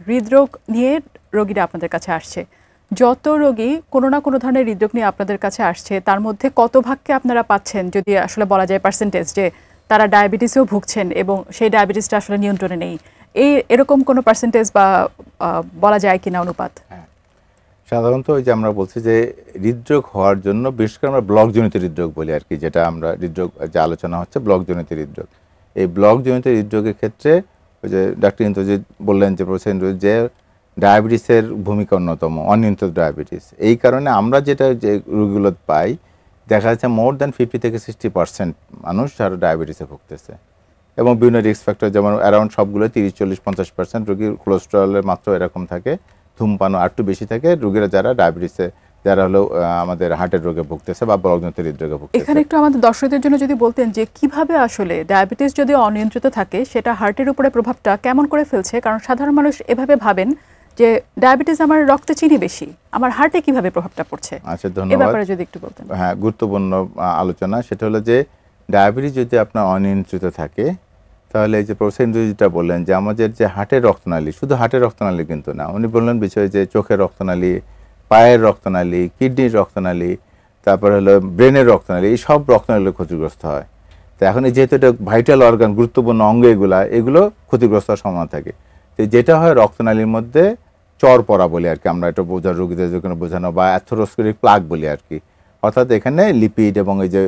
হৃদরোগ নিয়ে রোগীরা আপনাদের কাছে আসছে, যত রোগী কোনো না কোনো ধরনের হৃদরোগ নিয়ে আপনাদের কাছে আসছে তার মধ্যে কত ভাগকে আপনারা পাচ্ছেন, যদি আসলে বলা যায় পার্সেন্টেজ, যে তারা ডায়াবেটিসেও ভুগছেন এবং সেই ডায়াবেটিসটা আসলে নিয়ন্ত্রণে নেই, এরকম কোনো পার্সেন্টেজ বা বলা যায় কিনা অনুপাত? সাধারণত ওই যে আমরা বলছি যে হৃদরোগ হওয়ার জন্য বিশেষ করে আমরা ব্লকজনিত হৃদরোগ বলি আর কি, যেটা আমরা হৃদরোগ যে আলোচনা হচ্ছে ব্লকজনিত হৃদরোগ। এই ব্লকজনিত হৃদরোগের ক্ষেত্রে ওই যে ডাক্তার ইন্দ্রজিৎ বললেন যে প্রফেসর ইন্দ্রজিৎ যে ডায়াবেটিসের ভূমিকা অন্যতম, অনিয়ন্ত্রিত ডায়াবেটিস। এই কারণে আমরা যেটা যে রোগীগুলো পাই, দেখা যাচ্ছে মোর দ্যান 50 থেকে 60% মানুষ যারা ডায়াবেটিসে ভুগতেছে, এবং বিভিন্ন রিস্ক ফ্যাক্টর যেমন অ্যারাউন্ড সবগুলো 30-40-50% রোগীর কোলেস্টেরলের মাত্রা এরকম থাকে, ধূমপানও আর একটু বেশি থাকে রোগীরা যারা ডায়াবেটিসে, যারা হলো আমাদের হার্টের রোগে ভুগতেছে বা ব্লকজনিত হৃদরোগে ভুগতেছে। এখানে একটু আমাদের দর্শকদের জন্য যদি বলতেন যে কিভাবে আসলে ডায়াবেটিস যদি অনিয়ন্ত্রিত থাকে সেটা হার্টের উপরে প্রভাবটা কেমন করে ফেলছে, কারণ সাধারণ মানুষ এভাবে ভাবেন যে ডায়াবেটিস আমার রক্তে চিনি বেশি, আমার হার্টে কিভাবে প্রভাবটা পড়ছে। আচ্ছা, এই ধন্যবাদ। ব্যাপারে যদি একটু বলতেন। হ্যাঁ, গুরুত্বপূর্ণ আলোচনা। সেটা হলো যে ডায়াবেটিস যদি আপনার অনিয়ন্ত্রিত থাকে, তাহলে এই যে প্রফেসর ইন্দ্রজিৎ যেটা বললেন যে আমাদের যে হার্টের রক্তনালী, শুধু হার্টের রক্তনালী কিন্তু না, উনি বললেন বিষয় যে চোখের রক্তনালী, পায়ের রক্তনালী, কিডনির রক্তনালী, তারপরে হলো ব্রেনের রক্তনালী, এই সব রক্তনালী ক্ষতিগ্রস্ত হয়। তো এখন যেহেতু এটা ভাইটাল অর্গান, গুরুত্বপূর্ণ অঙ্গ, এগুলো ক্ষতিগ্রস্ত হওয়ার সম্ভাবনা থাকে। তো যেটা হয় রক্তনালীর মধ্যে চর পড়া বলি আর কি, আমরা এটা বোঝার রোগীদের যেখানে বোঝানো, বা অ্যাথেরোস্ক্লেরোটিক প্লাগ বলি আর কি, অর্থাৎ এখানে লিপিড এবং এই যে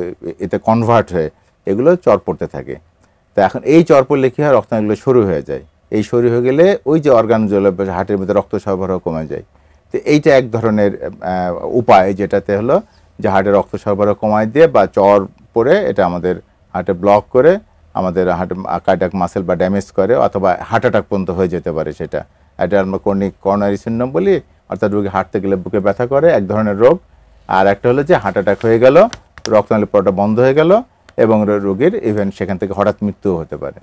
এতে কনভার্ট হয়ে এগুলো চর পড়তে থাকে। তো এখন এই চর পড়লে কী হয়, রক্তনালীগুলো সরু হয়ে যায়। এই সরু হয়ে গেলে ওই যে অর্গানগুলো হার্টের মধ্যে রক্ত সরবরাহ কমে যায়। তো এইটা এক ধরনের উপায়, যেটাতে হলো যে হার্টের রক্ত সরবরাহ কমায় দিয়ে বা চর পড়ে এটা আমাদের হার্টে ব্লক করে আমাদের হার্টে কার্ডিয়াক মাসেল বা ড্যামেজ করে, অথবা হার্ট অ্যাটাক পর্যন্ত হয়ে যেতে পারে। সেটা এটা আমরা ক্রনিক করোনারি সিনড্রোম বলি, অর্থাৎ রোগী হাঁটতে গেলে বুকে ব্যথা করে, এক ধরনের রোগ। আর একটা হলো যে হার্ট অ্যাটাক হয়ে গেল, রক্তনালী পড়াটা বন্ধ হয়ে গেল এবং রোগীর ইভেন সেখান থেকে হঠাৎ মৃত্যুও হতে পারে।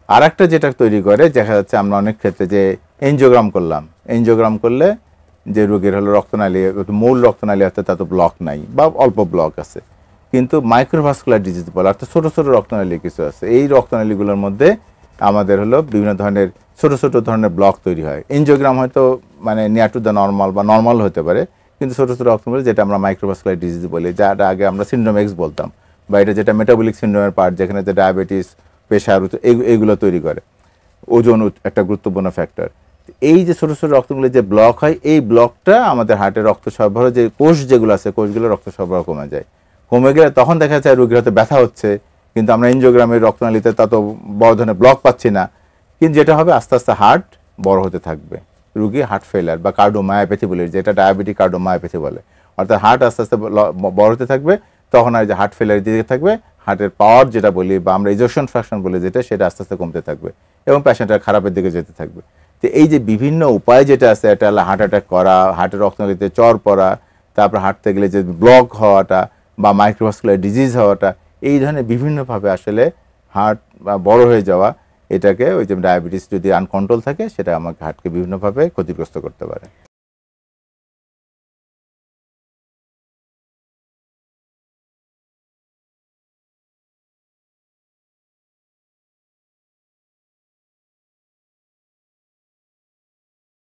আর একটা যেটা তৈরি করে, দেখা যাচ্ছে আমরা অনেক ক্ষেত্রে যে এনজিওগ্রাম করলাম, এনজিওগ্রাম করলে যে রোগীর হলো রক্তনালী, মূল রক্তনালী অর্থাৎ তা তো ব্লক নাই বা অল্প ব্লক আছে, কিন্তু মাইক্রোভাস্কুলার ডিজিজ বলে, অর্থাৎ ছোটো ছোটো রক্তনালী কিছু আছে। এই রক্তনালীগুলোর মধ্যে আমাদের হলো বিভিন্ন ধরনের ছোটো ছোটো ধরনের ব্লক তৈরি হয়। এনজিওগ্রাম হয়তো মানে নিয়ার টু দ্য নর্মাল বা নর্মাল হতে পারে, কিন্তু ছোটো ছোটো রক্তনালী যেটা আমরা মাইক্রোভাস্কুলার ডিজিজ বলি, যাটা আগে আমরা সিনড্রোম এক্স বলতাম, বা এটা যেটা মেটাবলিক সিনড্রোমের পার্ট, যেখানে যে ডায়াবেটিস, প্রেশার, এইগুলো তৈরি করে। ওজন একটা গুরুত্বপূর্ণ ফ্যাক্টর। এই যে ছোটো ছোটো রক্তগুলো যে ব্লক হয়, এই ব্লকটা আমাদের হার্টের রক্ত সরবরাহ, যে কোষ যেগুলো আছে, কোষগুলো রক্ত সরবরাহ কমে যায়। কমে গেলে তখন দেখা যায় রোগীর হয়তো ব্যথা হচ্ছে, কিন্তু আমরা এনজিওগ্রামের রক্তনালীতে তত বড় ধরনের ব্লক পাচ্ছি না। কিন্তু যেটা হবে, আস্তে আস্তে হার্ট বড় হতে থাকবে, রোগী হার্ট ফেলার বা কার্ডিওমায়োপ্যাথি বলে, যেটা ডায়াবেটিক কার্ডিওমায়োপ্যাথি বলে, অর্থাৎ হার্ট আস্তে আস্তে বড় হতে থাকবে। তখন আর যে হার্ট ফেলার দিকে থাকবে, হার্টের পাওয়ার যেটা বলি বা আমরা ইজেকশন ফ্র্যাকশন বলি যেটা, সেটা আস্তে আস্তে কমতে থাকবে এবং পেশেন্টটা খারাপের দিকে যেতে থাকবে। তো এই যে বিভিন্ন উপায় যেটা আছে, এটা হলো হার্ট অ্যাটাক করা, হার্টের রক্তনালীতে চর পড়া, তারপর হাঁটতে গেলে যে ব্লক হওয়াটা বা মাইক্রোভাস্কুলার ডিজিজ হওয়াটা, এই ধরনের বিভিন্নভাবে আসলে হার্ট বড় হয়ে যাওয়া, এটাকে ওই যে ডায়াবেটিস যদি আনকন্ট্রোল থাকে, সেটা আমাকে হার্টকে বিভিন্নভাবে ক্ষতিগ্রস্ত করতে পারে।